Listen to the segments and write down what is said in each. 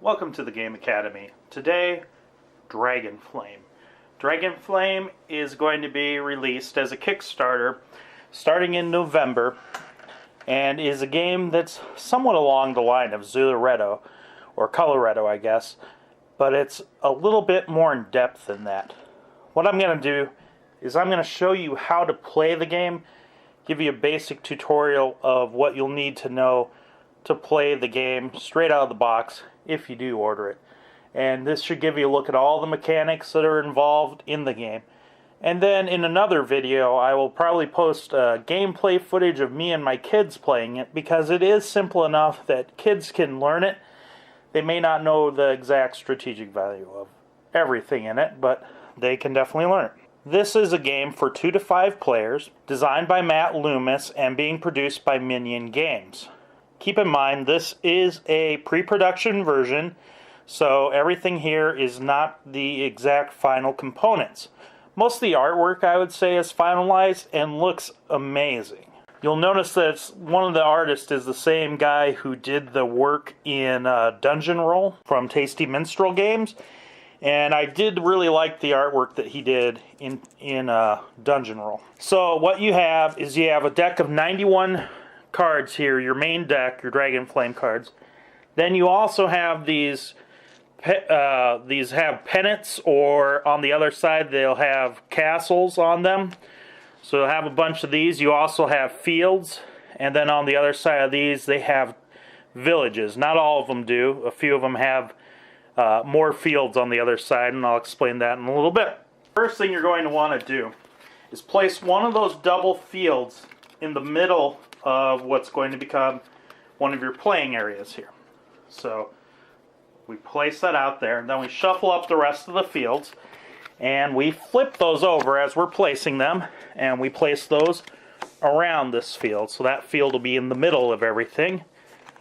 Welcome to the Game Academy. Today, DragonFlame. DragonFlame is going to be released as a Kickstarter starting in November and is a game that's somewhat along the line of Zuleretto, or Coloretto I guess, but it's a little bit more in depth than that. What I'm going to do is I'm going to show you how to play the game, give you a basic tutorial of what you'll need to know to play the game straight out of the box if you do order it. And this should give you a look at all the mechanics that are involved in the game. And then in another video I will probably post gameplay footage of me and my kids playing it, because it is simple enough that kids can learn it. They may not know the exact strategic value of everything in it, but they can definitely learn it. This is a game for 2 to 5 players, designed by Loomis and being produced by Minion games. Keep in mind, this is a pre-production version, so everything here is not the exact final components. Most of the artwork, I would say, is finalized and looks amazing. You'll notice that one of the artists is the same guy who did the work in Dungeon Roll from Tasty Minstrel Games, and I did really like the artwork that he did in Dungeon Roll. So what you have is you have a deck of 91 cards here, your main deck, your DragonFlame cards. Then you also have these have pennants, or on the other side they'll have castles on them. So you'll have a bunch of these. You also have fields, and then on the other side of these they have villages. Not all of them do. A few of them have more fields on the other side, and I'll explain that in a little bit. First thing you're going to want to do is place one of those double fields in the middle of what's going to become one of your playing areas here. So we place that out there, and then we shuffle up the rest of the fields, and we flip those over as we're placing them, and we place those around this field. So that field will be in the middle of everything.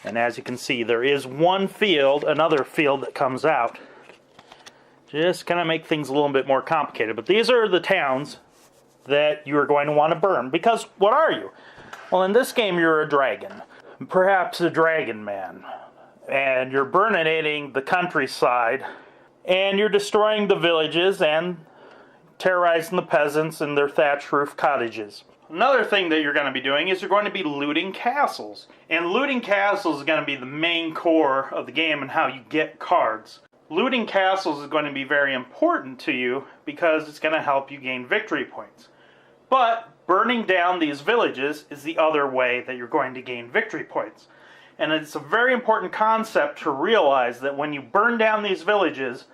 And as you can see, there is one field, another field that comes out. Just kind of make things a little bit more complicated. But these are the towns that you are going to want to burn. Because what are you? Well, in this game you're a dragon. Perhaps a dragon man. And you're burninating the countryside. And you're destroying the villages and terrorizing the peasants in their thatch roof cottages. Another thing that you're going to be doing is you're going to be looting castles. And looting castles is going to be the main core of the game and how you get cards. Looting castles is going to be very important to you because it's going to help you gain victory points. But burning down these villages is the other way that you're going to gain victory points. And it's a very important concept to realize that when you burn down these villages,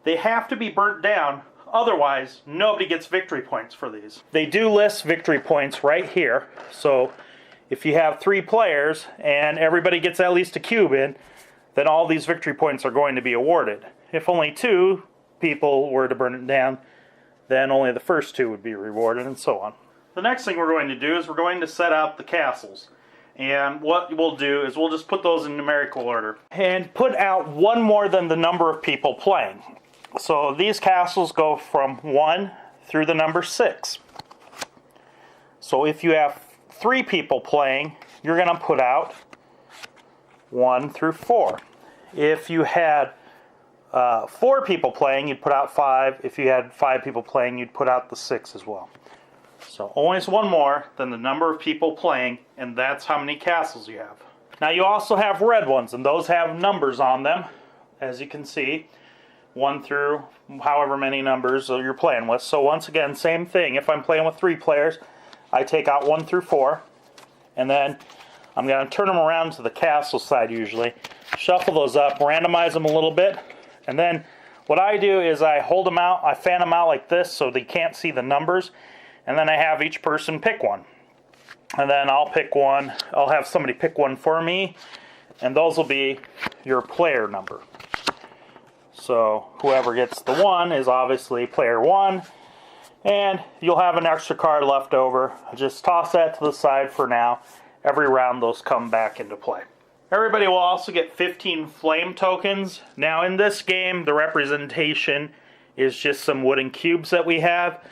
they have to be burnt down. Otherwise, nobody gets victory points for these. They do list victory points right here. So if you have 3 players and everybody gets at least a cube in, then all these victory points are going to be awarded. If only 2 people were to burn it down, then only the first 2 would be rewarded, and so on. The next thing we're going to do is we're going to set out the castles. And what we'll do is we'll just put those in numerical order. And put out one more than the number of people playing. So these castles go from 1 through the number 6. So if you have 3 people playing, you're going to put out 1 through 4. If you had 4 people playing, you'd put out 5. If you had 5 people playing, you'd put out the 6 as well. So always one more than the number of people playing, and that's how many castles you have. Now you also have red ones, and those have numbers on them, as you can see. 1 through however many numbers you're playing with. So once again, same thing. If I'm playing with 3 players, I take out 1 through 4, and then I'm going to turn them around to the castle side usually, shuffle those up, randomize them a little bit, and then what I do is I hold them out, I fan them out like this so they can't see the numbers, and then I have each person pick one. And then I'll pick one, I'll have somebody pick one for me, and those will be your player number. So whoever gets the 1 is obviously player 1, and you'll have an extra card left over. Just toss that to the side for now. Every round those come back into play. Everybody will also get 15 flame tokens. Now in this game the representation is just some wooden cubes that we have.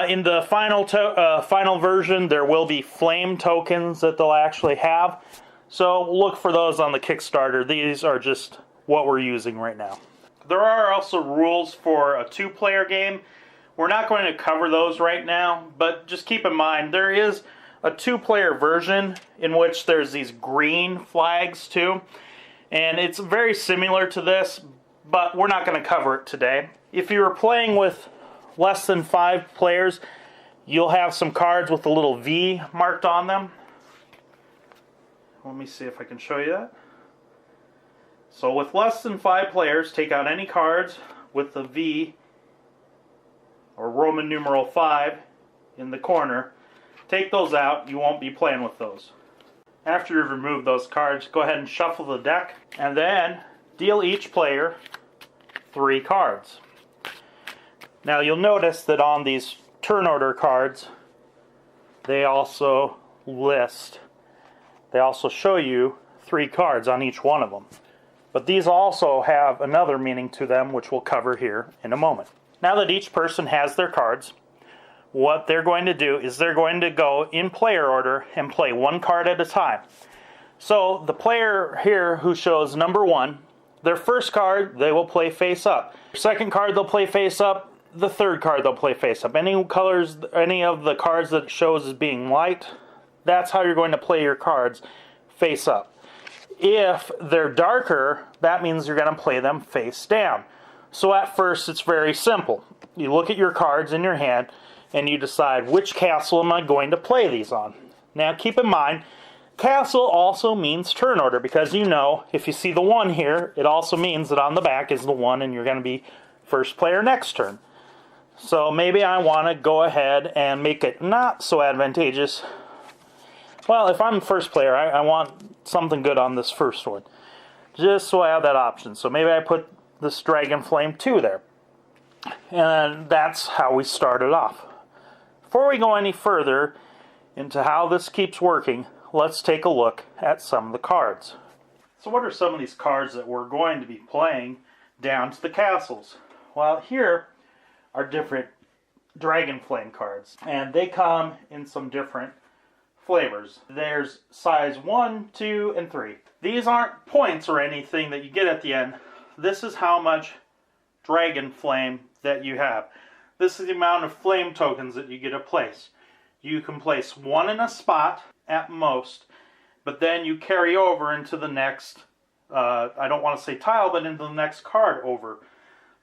In the final version there will be flame tokens that they'll actually have. So look for those on the Kickstarter. These are just what we're using right now. There are also rules for a 2-player game. We're not going to cover those right now, but just keep in mind there is a 2-player version in which there's these green flags too. And it's very similar to this, but we're not going to cover it today. If you were playing with less than 5 players, you'll have some cards with a little V marked on them. Let me see if I can show you that. So with less than 5 players, take out any cards with the V or Roman numeral 5 in the corner. Take those out. You won't be playing with those. After you've removed those cards, go ahead and shuffle the deck and then deal each player 3 cards. Now you'll notice that on these turn order cards, they also show you 3 cards on each one of them. But these also have another meaning to them, which we'll cover here in a moment. Now that each person has their cards, what they're going to do is they're going to go in player order and play 1 card at a time. So the player here who shows number 1, their first card they will play face up. Second card they'll play face up. The third card they'll play face up. Any of the cards that shows as being light, that's how you're going to play your cards face up. If they're darker, that means you're going to play them face down. So at first it's very simple. You look at your cards in your hand and you decide which castle am I going to play these on. Now keep in mind, castle also means turn order, because you know if you see the 1 here, it also means that on the back is the 1 and you're going to be first player next turn. So maybe I want to go ahead and make it not so advantageous. Well, if I'm first player, I want something good on this first one, just so I have that option. So maybe I put this DragonFlame 2 there. And that's how we started off. Before we go any further into how this keeps working, let's take a look at some of the cards. So what are some of these cards that we're going to be playing down to the castles? Well, here are different DragonFlame cards, and they come in some different flavors. There's size 1, 2, and 3. These aren't points or anything that you get at the end. This is how much DragonFlame that you have. This is the amount of flame tokens that you get to place. You can place 1 in a spot at most, but then you carry over into the next, I don't want to say tile, but into the next card over.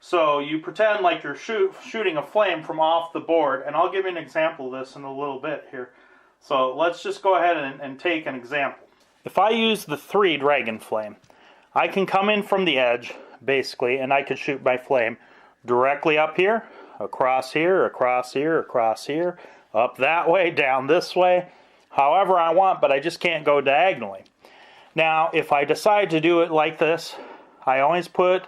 So you pretend like you're shooting a flame from off the board, and I'll give you an example of this in a little bit here. So let's just go ahead and take an example. If I use the 3 DragonFlame, I can come in from the edge, basically, and I can shoot my flame directly up here, across here, across here, across here, up that way, down this way, however I want, but I just can't go diagonally. Now, if I decide to do it like this, I always put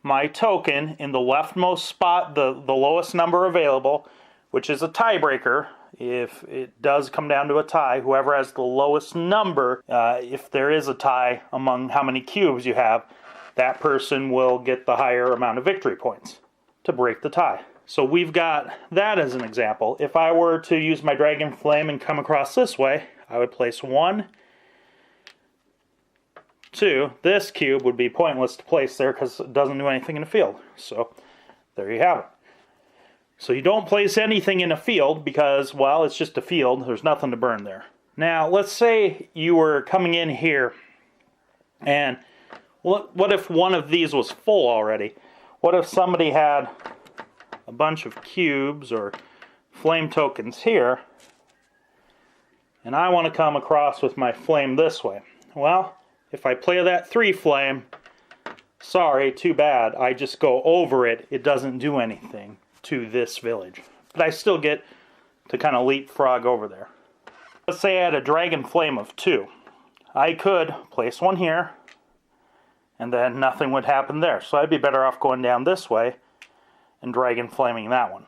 my token in the leftmost spot, the lowest number available, which is a tiebreaker. If it does come down to a tie, whoever has the lowest number, if there is a tie among how many cubes you have, that person will get the higher amount of victory points to break the tie. So we've got that as an example. If I were to use my DragonFlame and come across this way, I would place 1, 2. This cube would be pointless to place there because it doesn't do anything in the field. So there you have it. So you don't place anything in a field because, well, it's just a field. There's nothing to burn there. Now, let's say you were coming in here, and what if one of these was full already? What if somebody had a bunch of cubes or flame tokens here, and I want to come across with my flame this way? Well, if I play that 3 flame, sorry, too bad. I just go over it. It doesn't do anything to this village. But I still get to kind of leapfrog over there. Let's say I had a DragonFlame of 2. I could place 1 here, and then nothing would happen there. So I'd be better off going down this way and DragonFlaming that one.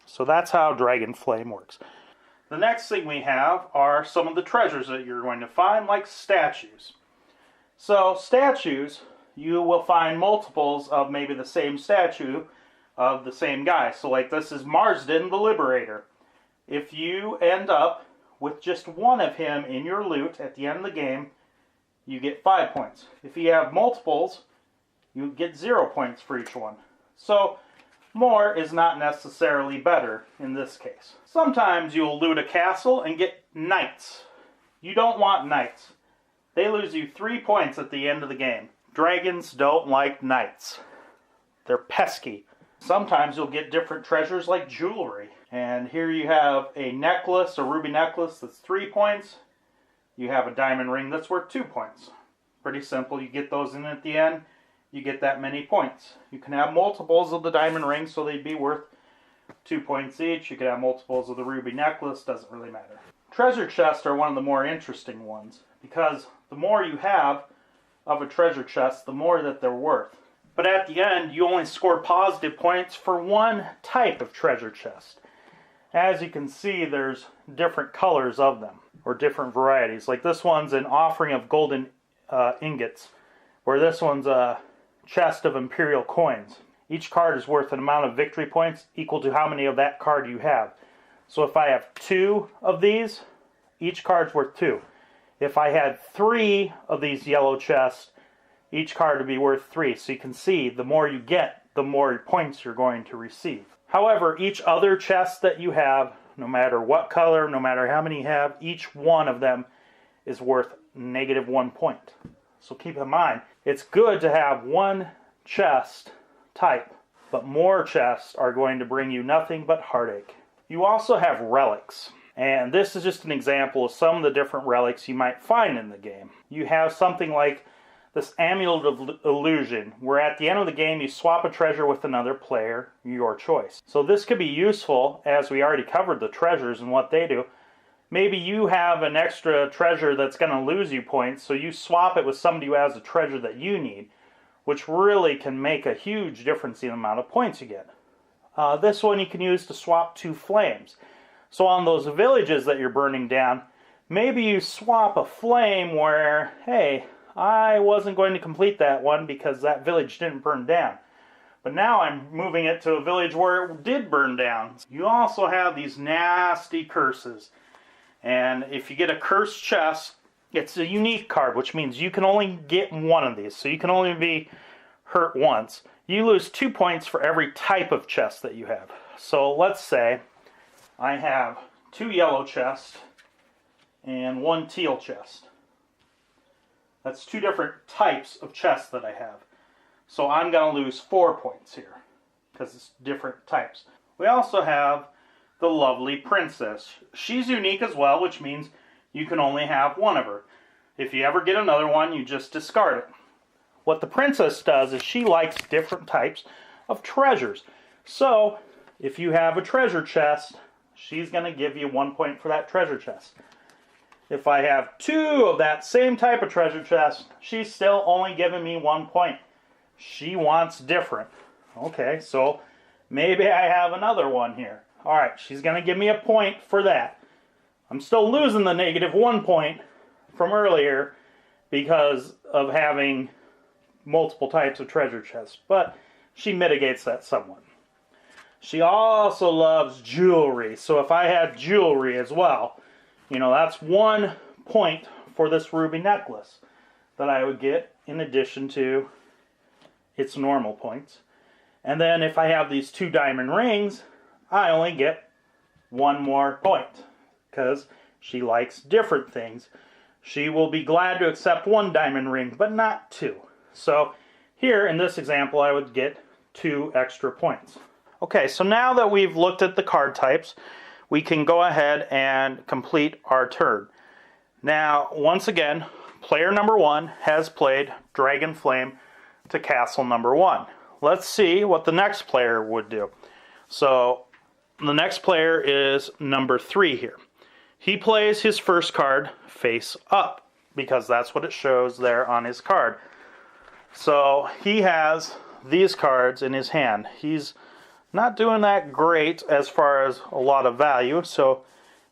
So that's how DragonFlame works. The next thing we have are some of the treasures that you're going to find, like statues. So statues, you will find multiples of maybe the same statue of the same guy. So like this is Marsden the Liberator. If you end up with just 1 of him in your loot at the end of the game, you get 5 points. If you have multiples, you get 0 points for each one. So more is not necessarily better in this case. Sometimes you'll loot a castle and get knights. You don't want knights. They lose you 3 points at the end of the game. Dragons don't like knights. They're pesky. Sometimes you'll get different treasures like jewelry. And here you have a necklace, a ruby necklace that's 3 points. You have a diamond ring that's worth 2 points. Pretty simple. You get those in at the end, you get that many points. You can have multiples of the diamond ring, so they'd be worth 2 points each. You could have multiples of the ruby necklace, doesn't really matter. Treasure chests are one of the more interesting ones, because the more you have of a treasure chest, the more that they're worth. But at the end, you only score positive points for one type of treasure chest. As you can see, there's different colors of them, or different varieties. Like this one's an offering of golden ingots, where this one's a chest of imperial coins. Each card is worth an amount of victory points equal to how many of that card you have. So if I have 2 of these, each card's worth 2. If I had 3 of these yellow chests, each card would be worth 3. So you can see, the more you get, the more points you're going to receive. However, each other chest that you have, no matter what color, no matter how many you have, each one of them is worth -1 point. So keep in mind, it's good to have one chest type, but more chests are going to bring you nothing but heartache. You also have relics, and this is just an example of some of the different relics you might find in the game. You have something like this Amulet of Illusion, where at the end of the game you swap a treasure with another player, your choice. So this could be useful, as we already covered the treasures and what they do. Maybe you have an extra treasure that's going to lose you points, so you swap it with somebody who has a treasure that you need, which really can make a huge difference in the amount of points you get. This one you can use to swap 2 flames. So on those villages that you're burning down, maybe you swap a flame where, hey, I wasn't going to complete that one because that village didn't burn down. But now I'm moving it to a village where it did burn down. You also have these nasty curses. And if you get a cursed chest, it's a unique card, which means you can only get one of these. So you can only be hurt once. You lose 2 points for every type of chest that you have. So let's say I have 2 yellow chests and 1 teal chest. That's 2 different types of chests that I have. So I'm going to lose 4 points here, because it's different types. We also have the lovely princess. She's unique as well, which means you can only have one of her. If you ever get another one, you just discard it. What the princess does is she likes different types of treasures. So if you have a treasure chest, she's going to give you 1 point for that treasure chest. If I have 2 of that same type of treasure chest, she's still only giving me 1 point. She wants different. Okay, so maybe I have another one here. Alright, she's going to give me a point for that. I'm still losing the -1 point from earlier because of having multiple types of treasure chests, but she mitigates that somewhat. She also loves jewelry, so if I had jewelry as well, you know, that's 1 point for this ruby necklace that I would get in addition to its normal points. And then if I have these 2 diamond rings, I only get 1 more point because she likes different things. She will be glad to accept 1 diamond ring, but not 2. So here in this example, I would get 2 extra points. Okay, so now that we've looked at the card types, we can go ahead and complete our turn. Now, once again, player number 1 has played DragonFlame to castle number 1. Let's see what the next player would do. So, the next player is number 3 here. He plays his first card face up, because that's what it shows there on his card. So, he has these cards in his hand. He's not doing that great as far as a lot of value, so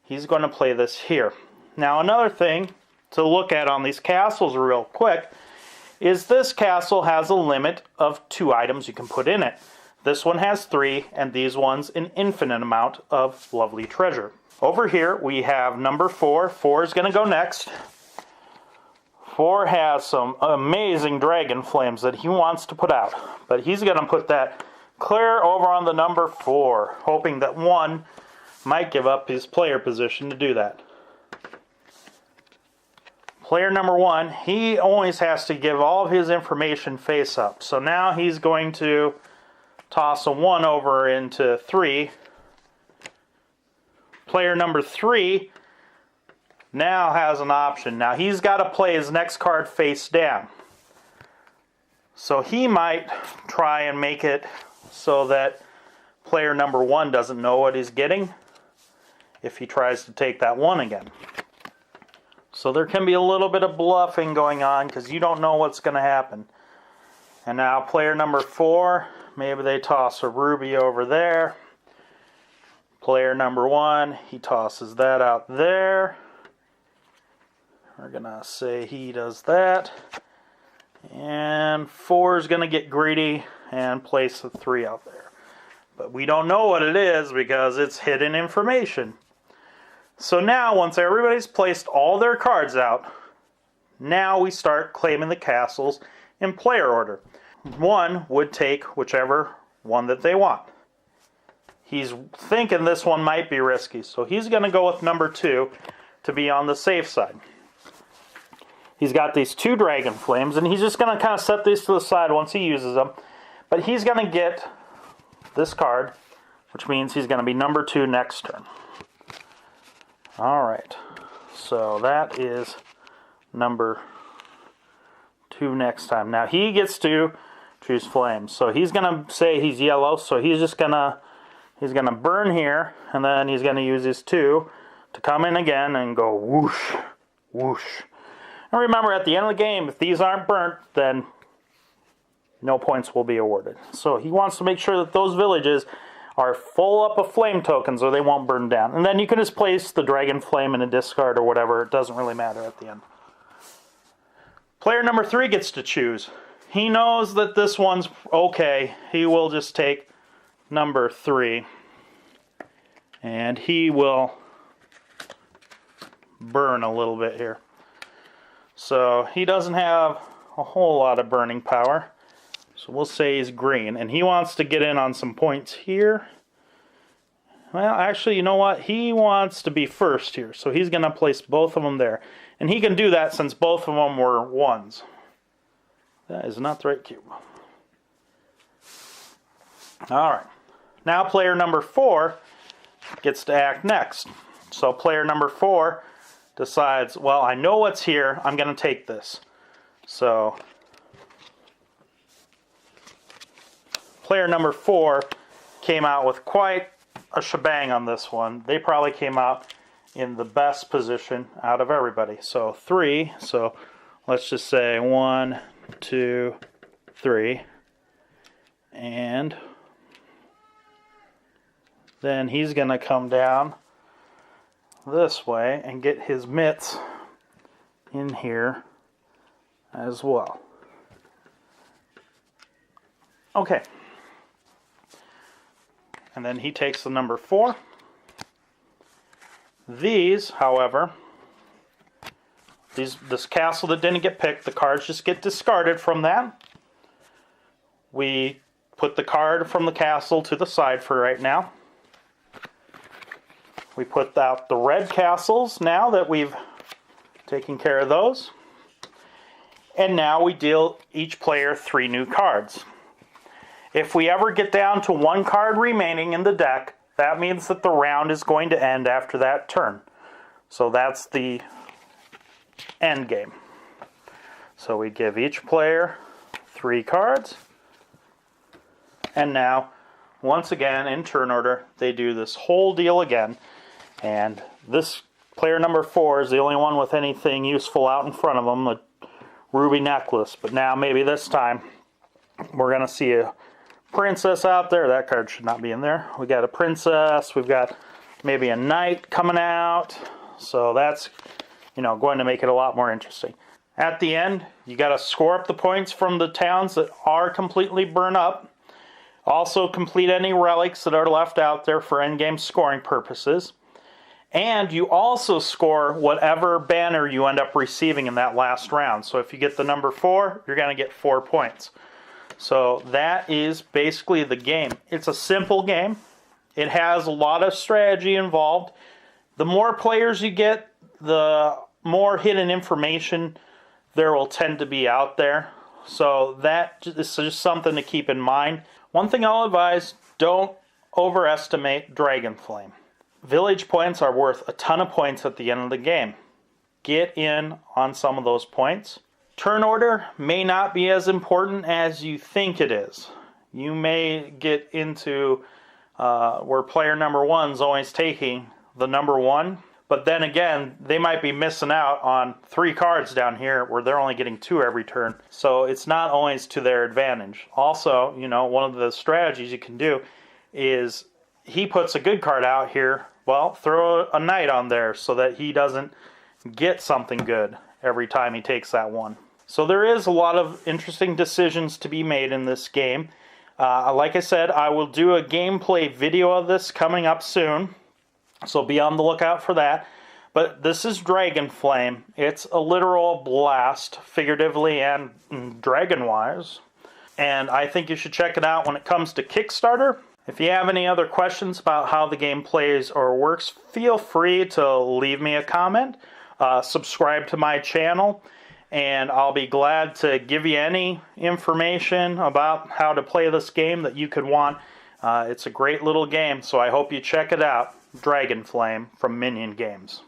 he's going to play this here. Now another thing to look at on these castles real quick is this castle has a limit of 2 items you can put in it. This one has 3, and these ones an infinite amount of lovely treasure. Over here we have number 4. 4 is going to go next. 4 has some amazing dragon flames that he wants to put out. But he's going to put that clear over on the number 4, hoping that 1 might give up his player position to do that. Player number 1, he always has to give all of his information face up. So now he's going to toss a 1 over into 3. Player number 3 now has an option. Now he's got to play his next card face down. So he might try and make it so that player number 1 doesn't know what he's getting if he tries to take that 1 again. So there can be a little bit of bluffing going on because you don't know what's going to happen. And now player number 4, maybe they toss a ruby over there. Player number 1, he tosses that out there. We're going to say he does that. And 4 is going to get greedy and place a 3 out there. But we don't know what it is because it's hidden information. So now, once everybody's placed all their cards out, now we start claiming the castles in player order. 1 would take whichever one that they want. He's thinking this one might be risky, so he's going to go with number 2 to be on the safe side. He's got these 2 dragon flames, and he's just going to kind of set these to the side once he uses them. But he's going to get this card, which means he's going to be number 2 next turn. Alright, so that is number 2 next time. Now he gets to choose flames. So he's going to say he's yellow, so he's just going to burn here, and then he's going to use his 2 to come in again and go whoosh, whoosh. And remember, at the end of the game, if these aren't burnt, then no points will be awarded. So he wants to make sure that those villages are full up of flame tokens or they won't burn down. And then you can just place the dragon flame in a discard or whatever. It doesn't really matter at the end. Player number 3 gets to choose. He knows that this one's okay. He will just take number 3. And he will burn a little bit here. So he doesn't have a whole lot of burning power. So we'll say he's green, and he wants to get in on some points here. Well, actually, you know what? He wants to be first here, so he's going to place both of them there. And he can do that since both of them were 1s. That is not the right cube. Alright. Now player number 4 gets to act next. So player number 4 decides, well, I know what's here. I'm going to take this. So player number 4 came out with quite a shebang on this one. They probably came out in the best position out of everybody. So 3. So let's just say 1, 2, 3. And then he's going to come down this way and get his mitts in here as well. Okay. And then he takes the number 4. These, however, this castle that didn't get picked, the cards just get discarded from that. We put the card from the castle to the side for right now. We put out the red castles now that we've taken care of those. And now we deal each player 3 new cards. If we ever get down to 1 card remaining in the deck, that means that the round is going to end after that turn. So that's the end game. So we give each player 3 cards. And now, once again, in turn order, they do this whole deal again. And this player number 4 is the only one with anything useful out in front of them, the ruby necklace. But now, maybe this time, we're going to see a princess out there. That card should not be in there. We got a princess. We've got maybe a knight coming out. So that's, going to make it a lot more interesting. At the end, you got to score up the points from the towns that are completely burned up. Also complete any relics that are left out there for endgame scoring purposes. And you also score whatever banner you end up receiving in that last round. So if you get the number 4, you're going to get 4 points. So that is basically the game. It's a simple game. It has a lot of strategy involved. The more players you get, the more hidden information there will tend to be out there. So that is just something to keep in mind. One thing I'll advise, don't overestimate DragonFlame. Village points are worth a ton of points at the end of the game. Get in on some of those points. Turn order may not be as important as you think it is. You may get into where player number 1 is always taking the number 1, but then again, they might be missing out on 3 cards down here where they're only getting 2 every turn. So it's not always to their advantage. Also, you know, one of the strategies you can do is he puts a good card out here, well, throw a knight on there so that he doesn't get something good every time he takes that one. So there is a lot of interesting decisions to be made in this game. Like I said, I will do a gameplay video of this coming up soon, so be on the lookout for that. But this is DragonFlame. It's a literal blast, figuratively and dragon-wise. And I think you should check it out when it comes to Kickstarter. If you have any other questions about how the game plays or works, feel free to leave me a comment. Subscribe to my channel, and I'll be glad to give you any information about how to play this game that you could want. It's a great little game, so I hope you check it out. DragonFlame from Minion Games.